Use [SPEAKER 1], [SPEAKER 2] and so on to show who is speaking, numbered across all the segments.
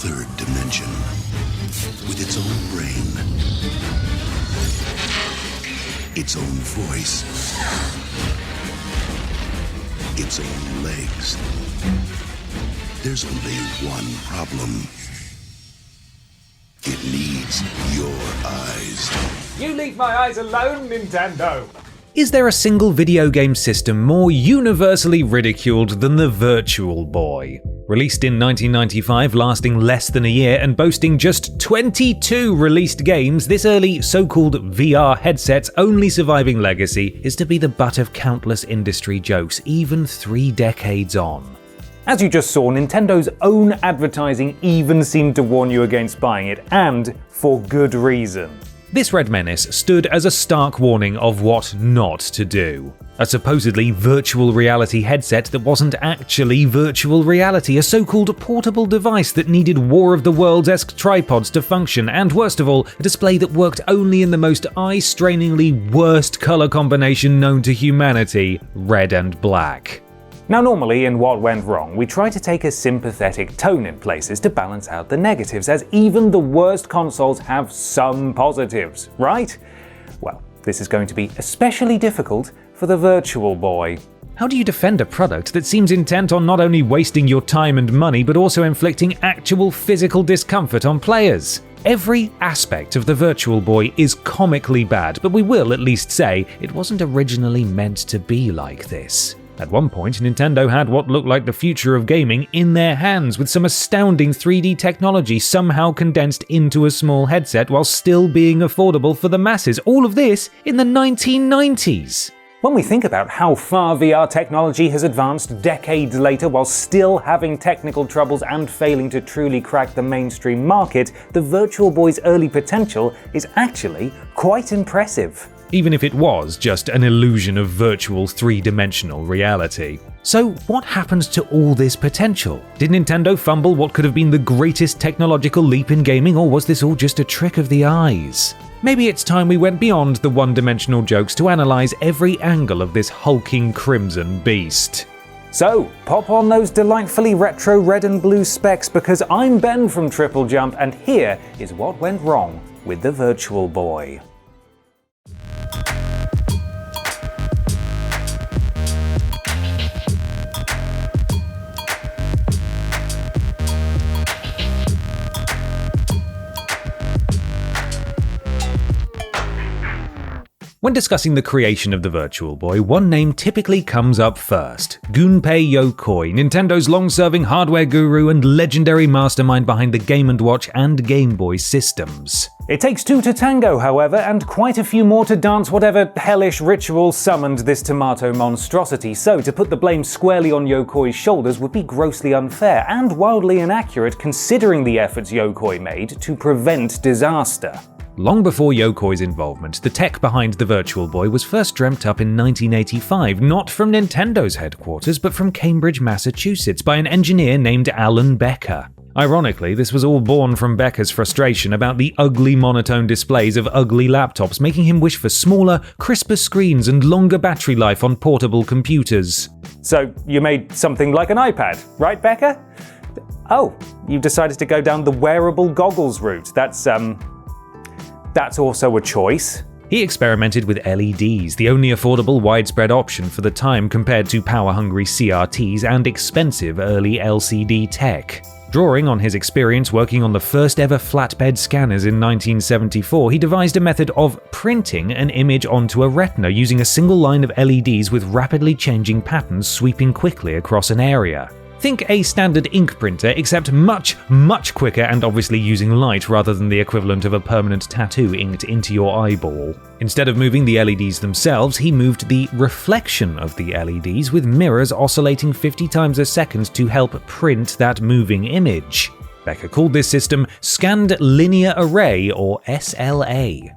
[SPEAKER 1] third dimension with its own brain, its own voice, its own legs. There's only one problem. It needs your eyes.
[SPEAKER 2] You leave my eyes alone, Nintendo!
[SPEAKER 3] Is there a single video game system more universally ridiculed than the Virtual Boy? Released in 1995, lasting less than a year and boasting just 22 released games, this early so-called VR headset's only surviving legacy is to be the butt of countless industry jokes, even 3 decades on. As you just saw, Nintendo's own advertising even seemed to warn you against buying it, and for good reason. This red menace stood as a stark warning of what not to do. A supposedly virtual reality headset that wasn't actually virtual reality, a so-called portable device that needed War of the Worlds-esque tripods to function, and worst of all, a display that worked only in the most eye-strainingly worst color combination known to humanity, red and black. Now normally in What Went Wrong, we try to take a sympathetic tone in places to balance out the negatives, as even the worst consoles have some positives, right? Well, this is going to be especially difficult for the Virtual Boy. How do you defend a product that seems intent on not only wasting your time and money, but also inflicting actual physical discomfort on players? Every aspect of the Virtual Boy is comically bad, but we will at least say it wasn't originally meant to be like this. At one point, Nintendo had what looked like the future of gaming in their hands, with some astounding 3D technology somehow condensed into a small headset while still being affordable for the masses. All of this in the 1990s. When we think about how far VR technology has advanced decades later while still having technical troubles and failing to truly crack the mainstream market, the Virtual Boy's early potential is actually quite impressive. Even if it was just an illusion of virtual 3-dimensional reality. So what happened to all this potential? Did Nintendo fumble what could have been the greatest technological leap in gaming, or was this all just a trick of the eyes? Maybe it's time we went beyond the one-dimensional jokes to analyze every angle of this hulking crimson beast. So, pop on those delightfully retro red and blue specs, because I'm Ben from TripleJump, and here is what went wrong with the Virtual Boy. When discussing the creation of the Virtual Boy, one name typically comes up first: Gunpei Yokoi, Nintendo's long-serving hardware guru and legendary mastermind behind the Game & Watch and Game Boy systems. It takes 2 to tango, however, and quite a few more to dance whatever hellish ritual summoned this tomato monstrosity, so to put the blame squarely on Yokoi's shoulders would be grossly unfair and wildly inaccurate considering the efforts Yokoi made to prevent disaster. Long before Yokoi's involvement, the tech behind the Virtual Boy was first dreamt up in 1985, not from Nintendo's headquarters, but from Cambridge, Massachusetts, by an engineer named Alan Becker. Ironically, this was all born from Becker's frustration about the ugly monotone displays of ugly laptops, making him wish for smaller, crisper screens and longer battery life on portable computers. So, you made something like an iPad, right, Becker? Oh, you decided to go down the wearable goggles route. That's also a choice. He experimented with LEDs, the only affordable widespread option for the time compared to power-hungry CRTs and expensive early LCD tech. Drawing on his experience working on the first ever flatbed scanners in 1974, he devised a method of printing an image onto a retina using a single line of LEDs with rapidly changing patterns sweeping quickly across an area. Think a standard ink printer, except much, much quicker and obviously using light rather than the equivalent of a permanent tattoo inked into your eyeball. Instead of moving the LEDs themselves, he moved the reflection of the LEDs with mirrors oscillating 50 times a second to help print that moving image. Becker called this system Scanned Linear Array, or SLA.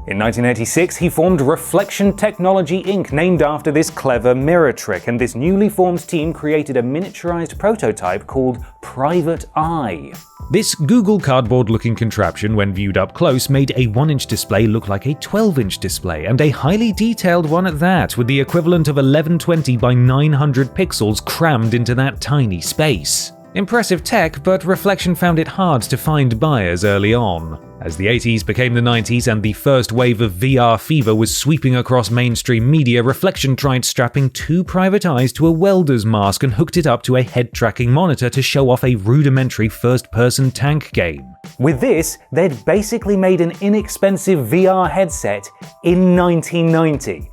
[SPEAKER 3] In 1986, he formed Reflection Technology Inc., named after this clever mirror trick, and this newly formed team created a miniaturized prototype called Private Eye. This Google Cardboard-looking contraption, when viewed up close, made a 1-inch display look like a 12-inch display, and a highly detailed one at that, with the equivalent of 1120 by 900 pixels crammed into that tiny space. Impressive tech, but Reflection found it hard to find buyers early on. As the 80s became the 90s and the first wave of VR fever was sweeping across mainstream media, Reflection tried strapping two private eyes to a welder's mask and hooked it up to a head-tracking monitor to show off a rudimentary first-person tank game. With this, they'd basically made an inexpensive VR headset in 1990.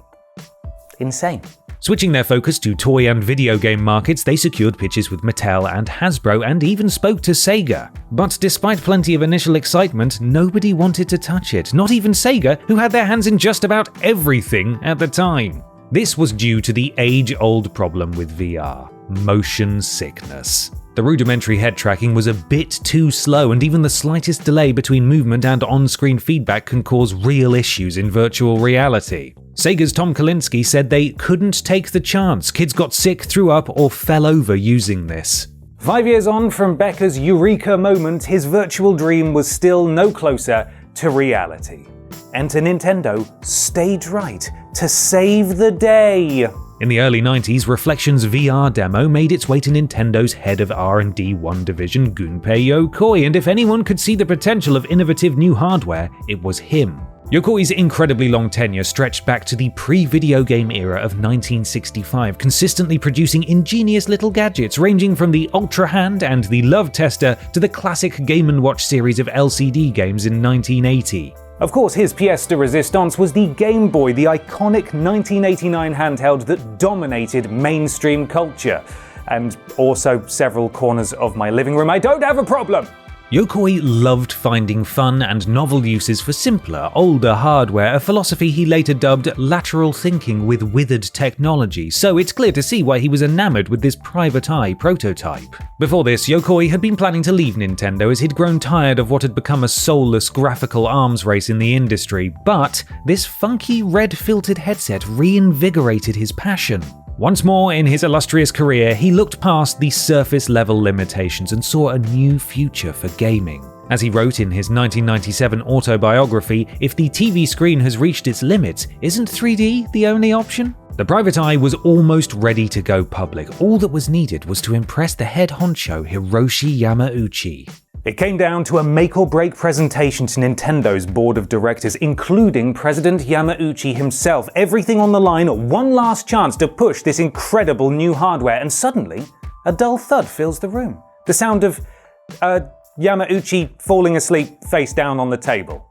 [SPEAKER 3] Insane. Switching their focus to toy and video game markets, they secured pitches with Mattel and Hasbro and even spoke to Sega. But despite plenty of initial excitement, nobody wanted to touch it, not even Sega, who had their hands in just about everything at the time. This was due to the age-old problem with VR: motion sickness. The rudimentary head tracking was a bit too slow, and even the slightest delay between movement and on-screen feedback can cause real issues in virtual reality. Sega's Tom Kalinske said they couldn't take the chance. Kids got sick, threw up, or fell over using this. 5 years on from Becker's eureka moment, his virtual dream was still no closer to reality. Enter Nintendo stage right to save the day. In the early 90s, Reflection's VR demo made its way to Nintendo's head of R&D 1 division, Gunpei Yokoi, and if anyone could see the potential of innovative new hardware, it was him. Yokoi's incredibly long tenure stretched back to the pre-video game era of 1965, consistently producing ingenious little gadgets ranging from the Ultra Hand and the Love Tester to the classic Game & Watch series of LCD games in 1980. Of course, his pièce de résistance was the Game Boy, the iconic 1989 handheld that dominated mainstream culture, and also several corners of my living room. I don't have a problem! Yokoi loved finding fun and novel uses for simpler, older hardware, a philosophy he later dubbed lateral thinking with withered technology, so it's clear to see why he was enamored with this private eye prototype. Before this, Yokoi had been planning to leave Nintendo as he'd grown tired of what had become a soulless graphical arms race in the industry, but this funky red-filtered headset reinvigorated his passion. Once more in his illustrious career, he looked past the surface-level limitations and saw a new future for gaming. As he wrote in his 1997 autobiography, if the TV screen has reached its limits, isn't 3D the only option? The private eye was almost ready to go public. All that was needed was to impress the head honcho Hiroshi Yamauchi. It came down to a make-or-break presentation to Nintendo's board of directors, including President Yamauchi himself. Everything on the line, one last chance to push this incredible new hardware, and suddenly, a dull thud fills the room. The sound of, Yamauchi falling asleep face down on the table.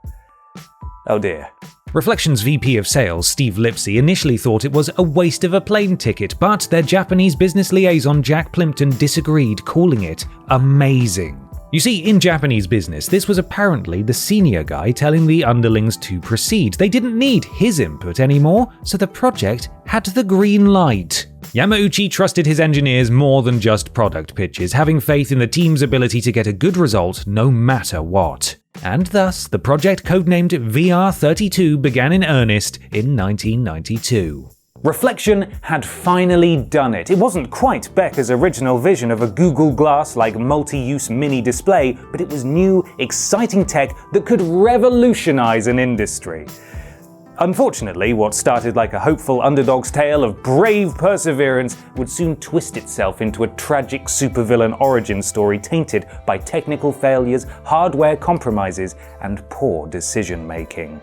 [SPEAKER 3] Oh dear. Reflection's VP of Sales, Steve Lipsy, initially thought it was a waste of a plane ticket, but their Japanese business liaison Jack Plimpton disagreed, calling it amazing. You see, in Japanese business, this was apparently the senior guy telling the underlings to proceed. They didn't need his input anymore, so the project had the green light. Yamauchi trusted his engineers more than just product pitches, having faith in the team's ability to get a good result no matter what. And thus, the project codenamed VR32 began in earnest in 1992. Reflection had finally done it. It wasn't quite Becker's original vision of a Google Glass-like multi-use mini display, but it was new, exciting tech that could revolutionize an industry. Unfortunately, what started like a hopeful underdog's tale of brave perseverance would soon twist itself into a tragic supervillain origin story tainted by technical failures, hardware compromises, and poor decision-making.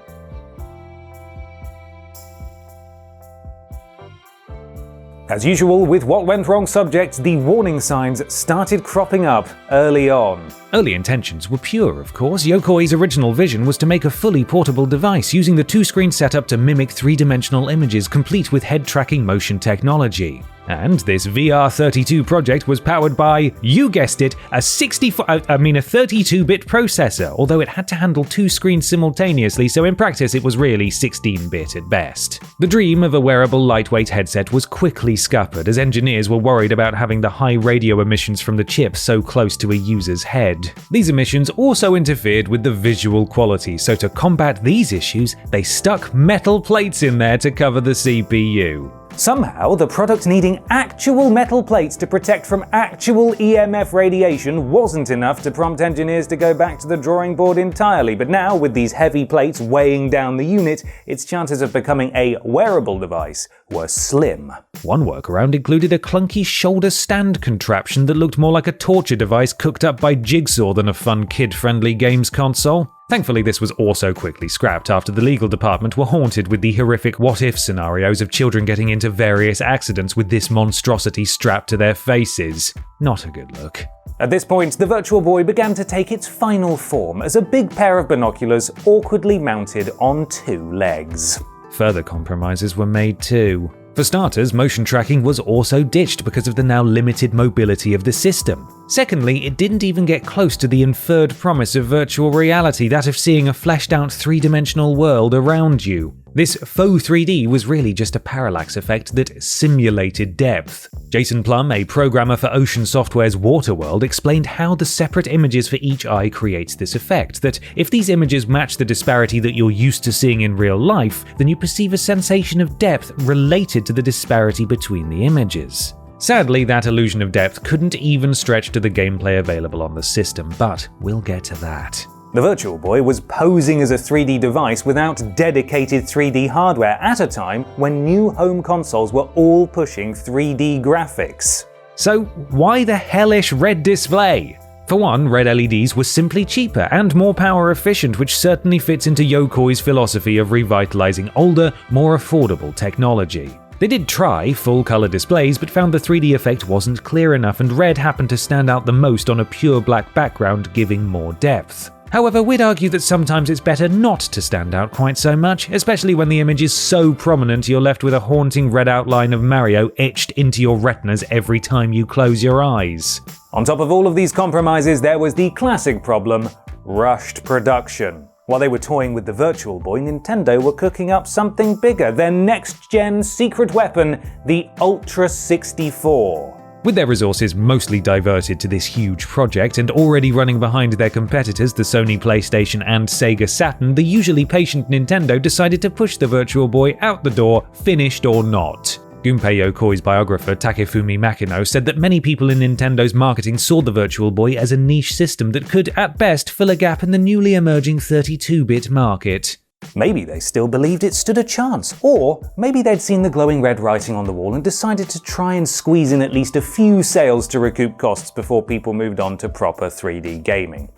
[SPEAKER 3] As usual with what went wrong subjects, the warning signs started cropping up early on. Early intentions were pure, of course. Yokoi's original vision was to make a fully portable device using the two-screen setup to mimic three-dimensional images, complete with head-tracking motion technology. And this VR32 project was powered by, you guessed it, a 32-bit processor, although it had to handle two screens simultaneously, so in practice it was really 16-bit at best. The dream of a wearable lightweight headset was quickly scuppered, as engineers were worried about having the high radio emissions from the chip so close to a user's head. These emissions also interfered with the visual quality, so to combat these issues, they stuck metal plates in there to cover the CPU.
[SPEAKER 4] Somehow, the product needing actual metal plates to protect from actual EMF radiation wasn't enough to prompt engineers to go back to the drawing board entirely, but now, with these heavy plates weighing down the unit, its chances of becoming a wearable device were slim.
[SPEAKER 3] One workaround included a clunky shoulder stand contraption that looked more like a torture device cooked up by Jigsaw than a fun kid-friendly games console. Thankfully, this was also quickly scrapped after the legal department were haunted with the horrific what-if scenarios of children getting into various accidents with this monstrosity strapped to their faces. Not a good look.
[SPEAKER 4] At this point, the Virtual Boy began to take its final form as a big pair of binoculars awkwardly mounted on two legs.
[SPEAKER 3] Further compromises were made too. For starters, motion tracking was also ditched because of the now limited mobility of the system. Secondly, it didn't even get close to the inferred promise of virtual reality, that of seeing a fleshed-out three-dimensional world around you. This faux 3D was really just a parallax effect that simulated depth. Jason Plum, a programmer for Ocean Software's Waterworld, explained how the separate images for each eye creates this effect, that if these images match the disparity that you're used to seeing in real life, then you perceive a sensation of depth related to the disparity between the images. Sadly, that illusion of depth couldn't even stretch to the gameplay available on the system, but we'll get to that.
[SPEAKER 4] The Virtual Boy was posing as a 3D device without dedicated 3D hardware at a time when new home consoles were all pushing 3D graphics.
[SPEAKER 3] So why the hellish red display? For one, red LEDs were simply cheaper and more power efficient, which certainly fits into Yokoi's philosophy of revitalizing older, more affordable technology. They did try full-color displays, but found the 3D effect wasn't clear enough, and red happened to stand out the most on a pure black background, giving more depth. However, we'd argue that sometimes it's better not to stand out quite so much, especially when the image is so prominent you're left with a haunting red outline of Mario etched into your retinas every time you close your eyes.
[SPEAKER 4] On top of all of these compromises, there was the classic problem: rushed production. While they were toying with the Virtual Boy, Nintendo were cooking up something bigger, their next-gen secret weapon, the Ultra 64.
[SPEAKER 3] With their resources mostly diverted to this huge project and already running behind their competitors, the Sony PlayStation and Sega Saturn, the usually patient Nintendo decided to push the Virtual Boy out the door, finished or not. Gunpei Yokoi's biographer Takefumi Makino said that many people in Nintendo's marketing saw the Virtual Boy as a niche system that could, at best, fill a gap in the newly emerging 32-bit market.
[SPEAKER 4] Maybe they still believed it stood a chance, or maybe they'd seen the glowing red writing on the wall and decided to try and squeeze in at least a few sales to recoup costs before people moved on to proper 3D gaming.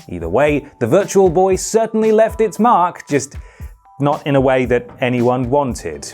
[SPEAKER 4] Either way, the Virtual Boy certainly left its mark, just not in a way that anyone wanted.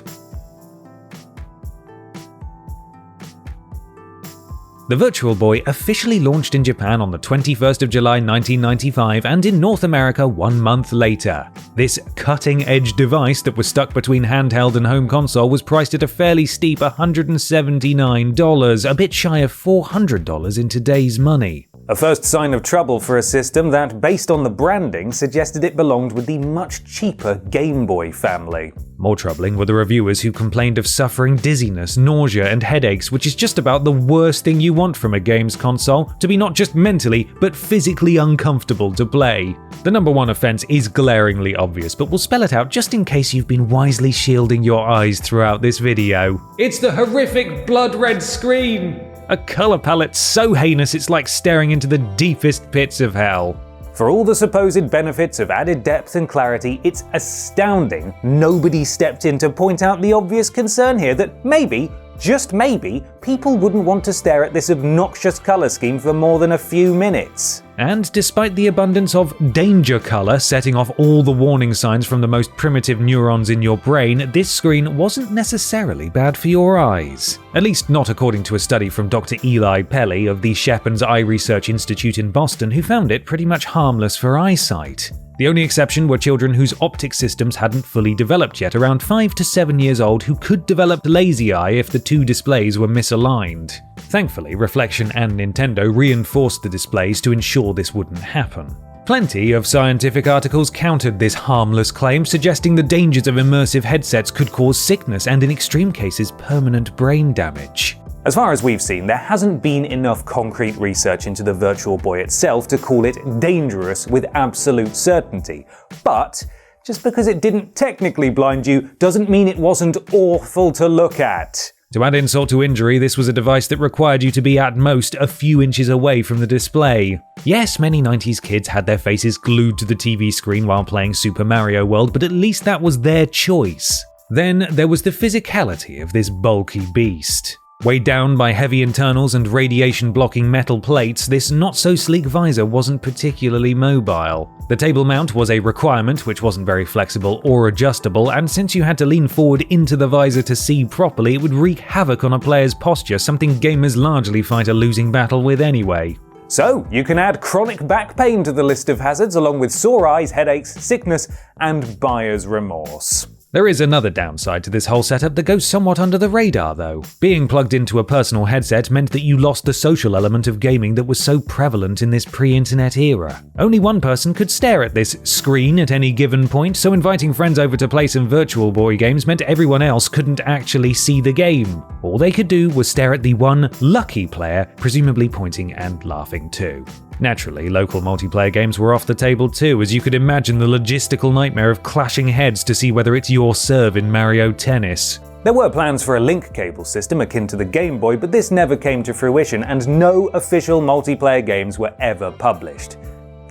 [SPEAKER 3] The Virtual Boy officially launched in Japan on the 21st of July 1995 and in North America 1 month later. This cutting-edge device that was stuck between handheld and home console was priced at a fairly steep $179, a bit shy of $400 in today's money.
[SPEAKER 4] A first sign of trouble for a system that, based on the branding, suggested it belonged with the much cheaper Game Boy family.
[SPEAKER 3] More troubling were the reviewers who complained of suffering dizziness, nausea, and headaches, which is just about the worst thing you want from a games console, to be not just mentally, but physically uncomfortable to play. The number one offense is glaringly obvious, but we'll spell it out just in case you've been wisely shielding your eyes throughout this video.
[SPEAKER 2] It's the horrific blood-red screen!
[SPEAKER 3] A color palette so heinous it's like staring into the deepest pits of hell.
[SPEAKER 4] For all the supposed benefits of added depth and clarity, it's astounding nobody stepped in to point out the obvious concern here that maybe, just maybe, people wouldn't want to stare at this obnoxious color scheme for more than a few minutes.
[SPEAKER 3] And despite the abundance of danger color setting off all the warning signs from the most primitive neurons in your brain, this screen wasn't necessarily bad for your eyes. At least not according to a study from Dr. Eli Pelly of the Shepard's Eye Research Institute in Boston, who found it pretty much harmless for eyesight. The only exception were children whose optic systems hadn't fully developed yet, around 5 to 7 years old, who could develop lazy eye if the two displays were misaligned. Thankfully, Reflection and Nintendo reinforced the displays to ensure this wouldn't happen. Plenty of scientific articles countered this harmless claim, suggesting the dangers of immersive headsets could cause sickness and, in extreme cases, permanent brain damage.
[SPEAKER 4] As far as we've seen, there hasn't been enough concrete research into the Virtual Boy itself to call it dangerous with absolute certainty. But Just because it didn't technically blind you doesn't mean it wasn't awful to look at.
[SPEAKER 3] To add insult to injury, this was a device that required you to be at most a few inches away from the display. Yes, many 90s kids had their faces glued to the TV screen while playing Super Mario World, but at least that was their choice. Then there was the physicality of this bulky beast. Weighed down by heavy internals and radiation-blocking metal plates, this not-so-sleek visor wasn't particularly mobile. The table mount was a requirement, which wasn't very flexible or adjustable, and since you had to lean forward into the visor to see properly, it would wreak havoc on a player's posture, something gamers largely fight a losing battle with anyway.
[SPEAKER 4] So, you can add chronic back pain to the list of hazards, along with sore eyes, headaches, sickness, and buyer's remorse.
[SPEAKER 3] There is another downside to this whole setup that goes somewhat under the radar, though. Being plugged into a personal headset meant that you lost the social element of gaming that was so prevalent in this pre-internet era. Only one person could stare at this screen at any given point, so inviting friends over to play some Virtual Boy games meant everyone else couldn't actually see the game. All they could do was stare at the one lucky player, presumably pointing and laughing too. Naturally, local multiplayer games were off the table too, as you could imagine the logistical nightmare of clashing heads to see whether it's your serve in Mario Tennis.
[SPEAKER 4] There were plans for a link cable system akin to the Game Boy, but this never came to fruition, and no official multiplayer games were ever published.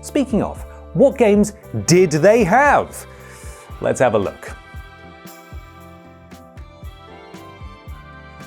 [SPEAKER 4] Speaking of, what games did they have? Let's have a look.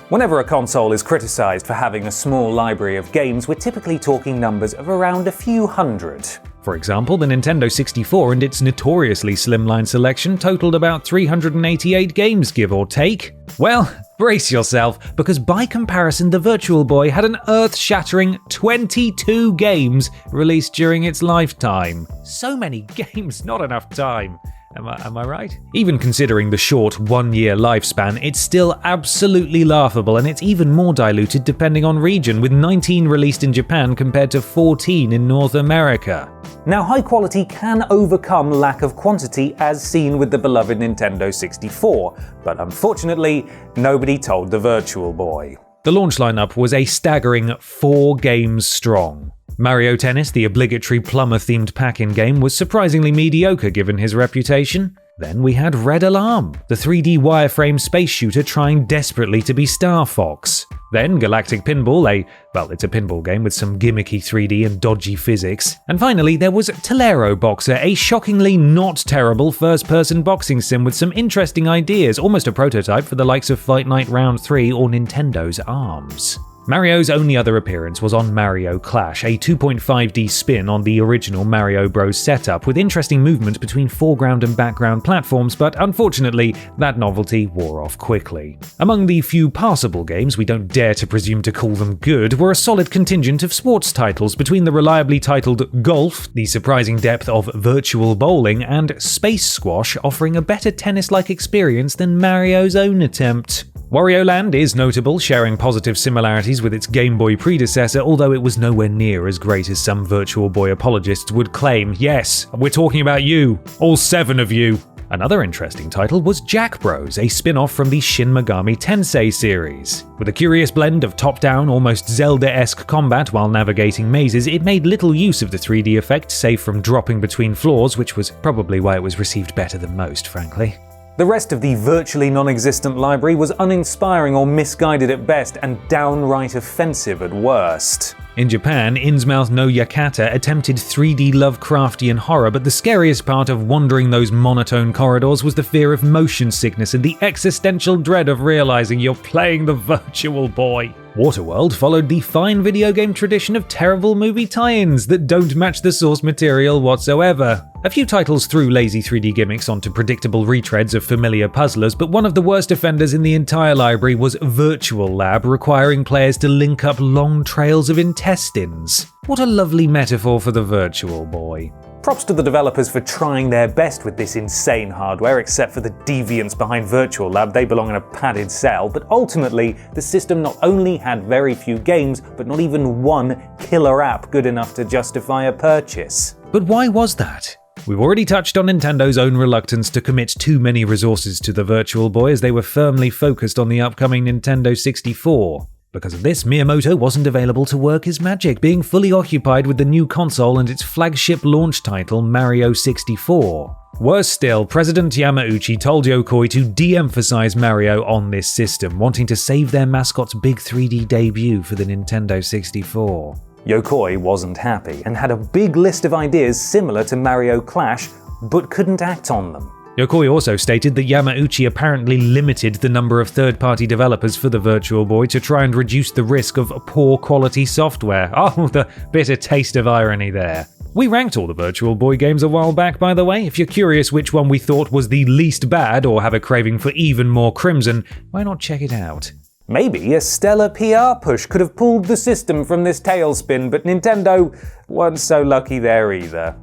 [SPEAKER 4] Whenever a console is criticized for having a small library of games, we're typically talking numbers of around a few hundred.
[SPEAKER 3] For example, the Nintendo 64 and its notoriously slimline selection totaled about 388 games, give or take. Well, brace yourself, because by comparison, the Virtual Boy had an earth-shattering 22 games released during its lifetime. So many games, not enough time. Am I right? Even considering the short one-year lifespan, it's still absolutely laughable, and it's even more diluted depending on region, with 19 released in Japan compared to 14 in North America.
[SPEAKER 4] Now, high quality can overcome lack of quantity, as seen with the beloved Nintendo 64, but unfortunately, nobody told the Virtual Boy.
[SPEAKER 3] The launch lineup was a staggering 4 games strong. Mario Tennis, the obligatory plumber-themed pack-in game, was surprisingly mediocre given his reputation. Then we had Red Alarm, the 3D wireframe space shooter trying desperately to be Star Fox. Then Galactic Pinball, it's a pinball game with some gimmicky 3D and dodgy physics. And finally, there was Tolero Boxer, a shockingly not terrible first-person boxing sim with some interesting ideas, almost a prototype for the likes of Fight Night Round 3 or Nintendo's ARMS. Mario's only other appearance was on Mario Clash, a 2.5D spin on the original Mario Bros. Setup, with interesting movement between foreground and background platforms, but unfortunately, that novelty wore off quickly. Among the few passable games, we don't dare to presume to call them good, were a solid contingent of sports titles between the reliably titled Golf, the surprising depth of Virtual Bowling, and Space Squash, offering a better tennis-like experience than Mario's own attempt. Wario Land is notable, sharing positive similarities with its Game Boy predecessor, although it was nowhere near as great as some Virtual Boy apologists would claim. Yes, we're talking about you, all 7 of you. Another interesting title was Jack Bros, a spin-off from the Shin Megami Tensei series. With a curious blend of top-down, almost Zelda-esque combat while navigating mazes, it made little use of the 3D effect, save from dropping between floors, which was probably why it was received better than most, frankly.
[SPEAKER 4] The rest of the virtually non-existent library was uninspiring or misguided at best, and downright offensive at worst.
[SPEAKER 3] In Japan, Innsmouth no Yakata attempted 3D Lovecraftian horror, but the scariest part of wandering those monotone corridors was the fear of motion sickness and the existential dread of realizing you're playing the Virtual Boy. Waterworld followed the fine video game tradition of terrible movie tie-ins that don't match the source material whatsoever. A few titles threw lazy 3D gimmicks onto predictable retreads of familiar puzzlers, but one of the worst offenders in the entire library was Virtual Lab, requiring players to link up long trails of intestines. What a lovely metaphor for the Virtual Boy.
[SPEAKER 4] Props to the developers for trying their best with this insane hardware, except for the deviants behind Virtual Lab. They belong in a padded cell, but ultimately, the system not only had very few games, but not even one killer app good enough to justify a purchase.
[SPEAKER 3] But why was that? We've already touched on Nintendo's own reluctance to commit too many resources to the Virtual Boy, as they were firmly focused on the upcoming Nintendo 64. Because of this, Miyamoto wasn't available to work his magic, being fully occupied with the new console and its flagship launch title, Mario 64. Worse still, President Yamauchi told Yokoi to de-emphasize Mario on this system, wanting to save their mascot's big 3D debut for the Nintendo 64.
[SPEAKER 4] Yokoi wasn't happy and had a big list of ideas similar to Mario Clash, but couldn't act on them.
[SPEAKER 3] Yokoi also stated that Yamauchi apparently limited the number of third-party developers for the Virtual Boy to try and reduce the risk of poor quality software. Oh, the bitter taste of irony there. We ranked all the Virtual Boy games a while back, by the way. If you're curious which one we thought was the least bad or have a craving for even more crimson, why not check it out?
[SPEAKER 4] Maybe a stellar PR push could have pulled the system from this tailspin, but Nintendo weren't so lucky there either.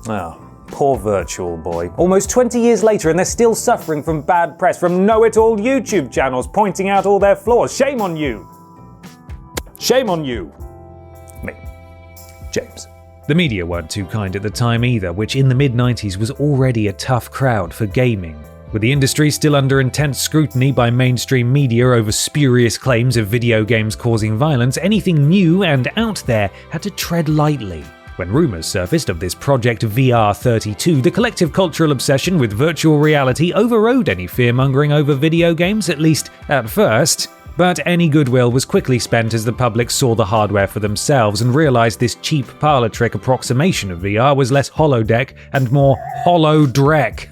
[SPEAKER 4] Oh, poor Virtual Boy. Almost 20 years later and they're still suffering from bad press from know-it-all YouTube channels pointing out all their flaws. Shame on you! Shame on you! Me. James.
[SPEAKER 3] The media weren't too kind at the time either, which in the mid-90s was already a tough crowd for gaming. With the industry still under intense scrutiny by mainstream media over spurious claims of video games causing violence, anything new and out there had to tread lightly. When rumours surfaced of this Project VR32, the collective cultural obsession with virtual reality overrode any fear-mongering over video games, at least at first. But any goodwill was quickly spent as the public saw the hardware for themselves and realised this cheap parlour trick approximation of VR was less holodeck and more holodrek.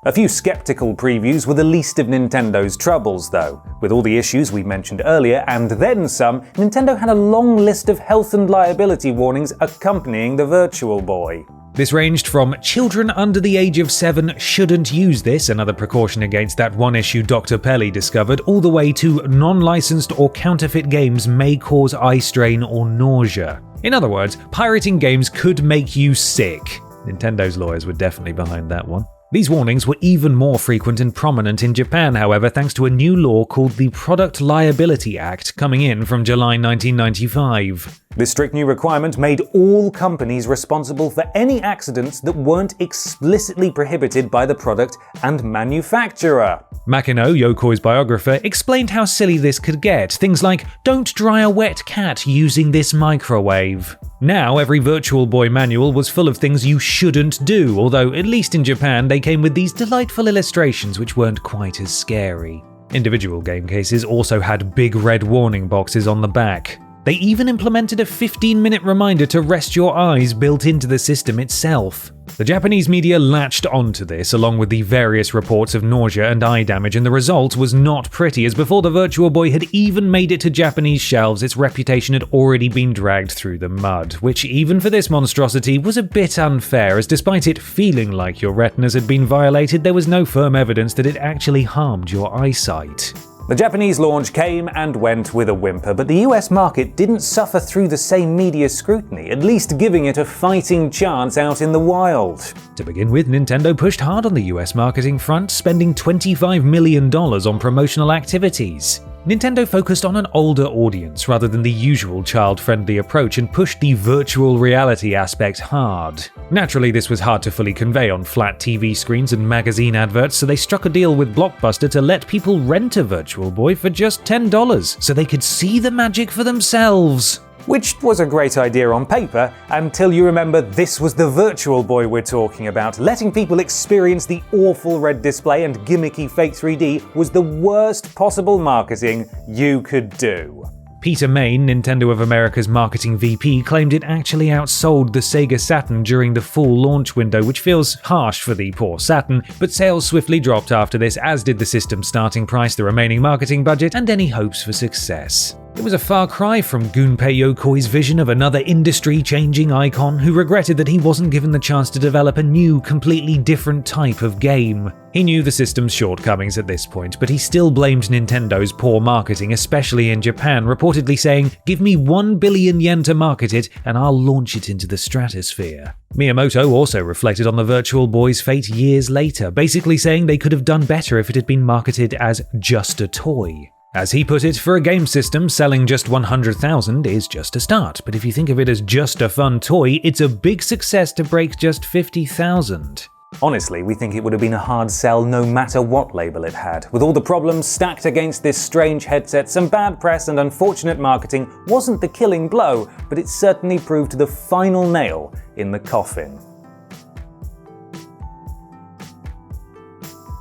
[SPEAKER 4] A few skeptical previews were the least of Nintendo's troubles, though. With all the issues we mentioned earlier, and then some, Nintendo had a long list of health and liability warnings accompanying the Virtual Boy.
[SPEAKER 3] This ranged from children under the age of 7 shouldn't use this, another precaution against that one issue Dr. Pelly discovered, all the way to non-licensed or counterfeit games may cause eye strain or nausea. In other words, pirating games could make you sick. Nintendo's lawyers were definitely behind that one. These warnings were even more frequent and prominent in Japan, however, thanks to a new law called the Product Liability Act coming in from July 1995.
[SPEAKER 4] This strict new requirement made all companies responsible for any accidents that weren't explicitly prohibited by the product and manufacturer.
[SPEAKER 3] Makino, Yokoi's biographer, explained how silly this could get. Things like, don't dry a wet cat using this microwave. Now, every Virtual Boy manual was full of things you shouldn't do, although, at least in Japan, they came with these delightful illustrations which weren't quite as scary. Individual game cases also had big red warning boxes on the back. They even implemented a 15-minute reminder to rest your eyes built into the system itself. The Japanese media latched onto this, along with the various reports of nausea and eye damage, and the result was not pretty, as before the Virtual Boy had even made it to Japanese shelves, its reputation had already been dragged through the mud, which even for this monstrosity was a bit unfair, as despite it feeling like your retinas had been violated, there was no firm evidence that it actually harmed your eyesight.
[SPEAKER 4] The Japanese launch came and went with a whimper, but the US market didn't suffer through the same media scrutiny, at least giving it a fighting chance out in the wild.
[SPEAKER 3] To begin with, Nintendo pushed hard on the US marketing front, spending $25 million on promotional activities. Nintendo focused on an older audience rather than the usual child-friendly approach and pushed the virtual reality aspect hard. Naturally, this was hard to fully convey on flat TV screens and magazine adverts, so they struck a deal with Blockbuster to let people rent a Virtual Boy for just $10 so they could see the magic for themselves.
[SPEAKER 4] Which was a great idea on paper, until you remember this was the Virtual Boy we're talking about. Letting people experience the awful red display and gimmicky fake 3D was the worst possible marketing you could do.
[SPEAKER 3] Peter Main, Nintendo of America's marketing VP, claimed it actually outsold the Sega Saturn during the full launch window, which feels harsh for the poor Saturn, but sales swiftly dropped after this, as did the system's starting price, the remaining marketing budget, and any hopes for success. It was a far cry from Gunpei Yokoi's vision of another industry-changing icon who regretted that he wasn't given the chance to develop a new, completely different type of game. He knew the system's shortcomings at this point, but he still blamed Nintendo's poor marketing, especially in Japan, reportedly saying, "Give me 1 billion yen to market it, and I'll launch it into the stratosphere." Miyamoto also reflected on the Virtual Boy's fate years later, basically saying they could have done better if it had been marketed as just a toy. As he put it, for a game system, selling just 100,000 is just a start, but if you think of it as just a fun toy, it's a big success to break just 50,000.
[SPEAKER 4] Honestly, we think it would have been a hard sell no matter what label it had. With all the problems stacked against this strange headset, some bad press and unfortunate marketing wasn't the killing blow, but it certainly proved the final nail in the coffin.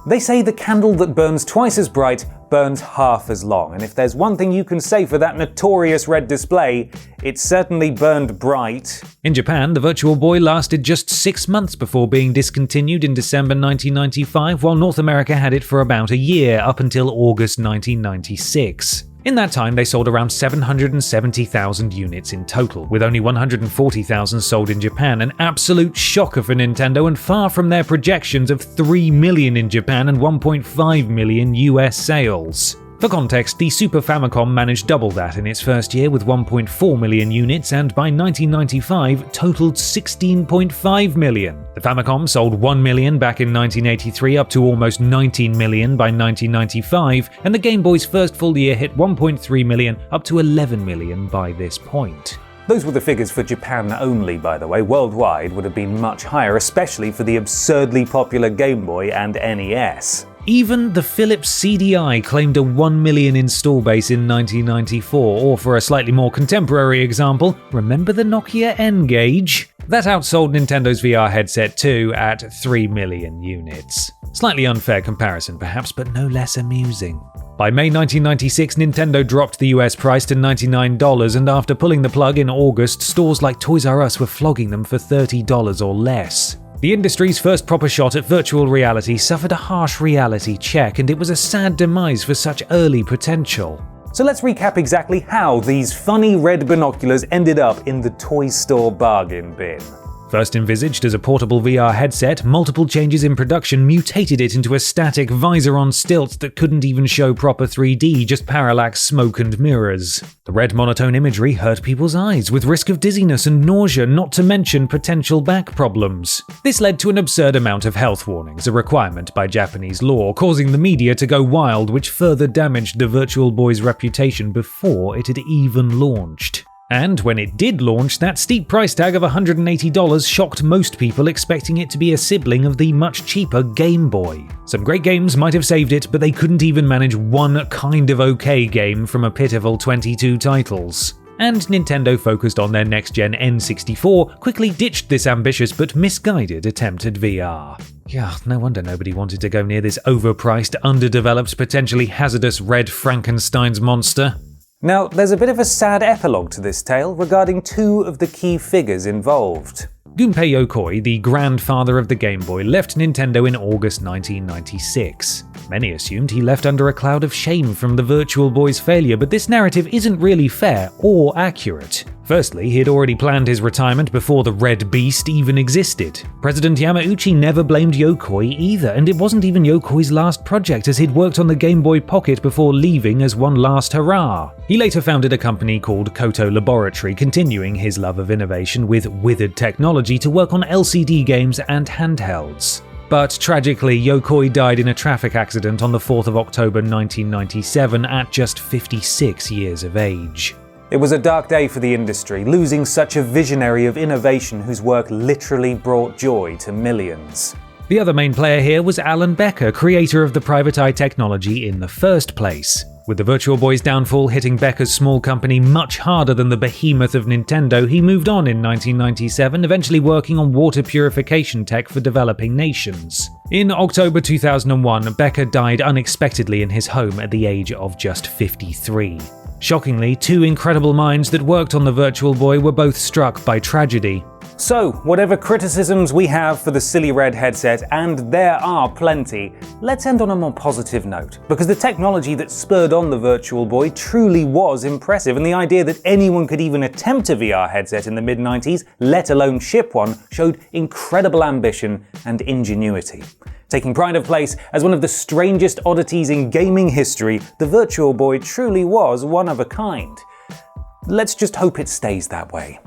[SPEAKER 4] They say the candle that burns twice as bright burns half as long, and if there's one thing you can say for that notorious red display, it certainly burned bright.
[SPEAKER 3] In Japan, the Virtual Boy lasted just 6 months before being discontinued in December 1995, while North America had it for about a year, up until August 1996. In that time, they sold around 770,000 units in total, with only 140,000 sold in Japan, an absolute shocker for Nintendo and far from their projections of 3 million in Japan and 1.5 million US sales. For context, the Super Famicom managed double that in its first year with 1.4 million units, and by 1995 totaled 16.5 million. The Famicom sold 1 million back in 1983 up to almost 19 million by 1995, and the Game Boy's first full year hit 1.3 million up to 11 million by this point.
[SPEAKER 4] Those were the figures for Japan only, by the way. Worldwide would have been much higher, especially for the absurdly popular Game Boy and NES.
[SPEAKER 3] Even the Philips CDI claimed a 1 million install base in 1994, or for a slightly more contemporary example, remember the Nokia N-Gage? That outsold Nintendo's VR headset too at 3 million units. Slightly unfair comparison perhaps, but no less amusing. By May 1996, Nintendo dropped the US price to $99, and after pulling the plug in August, stores like Toys R Us were flogging them for $30 or less. The industry's first proper shot at virtual reality suffered a harsh reality check, and it was a sad demise for such early potential.
[SPEAKER 4] So let's recap exactly how these funny red binoculars ended up in the toy store bargain bin.
[SPEAKER 3] First envisaged as a portable VR headset, multiple changes in production mutated it into a static visor on stilts that couldn't even show proper 3D, just parallax smoke and mirrors. The red monotone imagery hurt people's eyes, with risk of dizziness and nausea, not to mention potential back problems. This led to an absurd amount of health warnings, a requirement by Japanese law, causing the media to go wild, which further damaged the Virtual Boy's reputation before it had even launched. And when it did launch, that steep price tag of $180 shocked most people, expecting it to be a sibling of the much cheaper Game Boy. Some great games might have saved it, but they couldn't even manage one kind of okay game from a pitiful 22 titles. And Nintendo, focused on their next-gen N64, quickly ditched this ambitious but misguided attempt at VR. Yeah, no wonder nobody wanted to go near this overpriced, underdeveloped, potentially hazardous red Frankenstein's monster.
[SPEAKER 4] Now, there's a bit of a sad epilogue to this tale regarding two of the key figures involved.
[SPEAKER 3] Gunpei Yokoi, the grandfather of the Game Boy, left Nintendo in August 1996. Many assumed he left under a cloud of shame from the Virtual Boy's failure, but this narrative isn't really fair or accurate. Firstly, he had already planned his retirement before the Red Beast even existed. President Yamauchi never blamed Yokoi either, and it wasn't even Yokoi's last project, as he'd worked on the Game Boy Pocket before leaving as one last hurrah. He later founded a company called Koto Laboratory, continuing his love of innovation with withered technology to work on LCD games and handhelds. But tragically, Yokoi died in a traffic accident on the 4th of October 1997 at just 56 years of age.
[SPEAKER 4] It was a dark day for the industry, losing such a visionary of innovation whose work literally brought joy to millions.
[SPEAKER 3] The other main player here was Alan Becker, creator of the private eye technology in the first place. With the Virtual Boy's downfall hitting Becker's small company much harder than the behemoth of Nintendo, he moved on in 1997, eventually working on water purification tech for developing nations. In October 2001, Becker died unexpectedly in his home at the age of just 53. Shockingly, two incredible minds that worked on the Virtual Boy were both struck by tragedy.
[SPEAKER 4] So, whatever criticisms we have for the silly red headset, and there are plenty, let's end on a more positive note, because the technology that spurred on the Virtual Boy truly was impressive, and the idea that anyone could even attempt a VR headset in the mid-90s, let alone ship one, showed incredible ambition and ingenuity. Taking pride of place as one of the strangest oddities in gaming history, the Virtual Boy truly was one of a kind. Let's just hope it stays that way.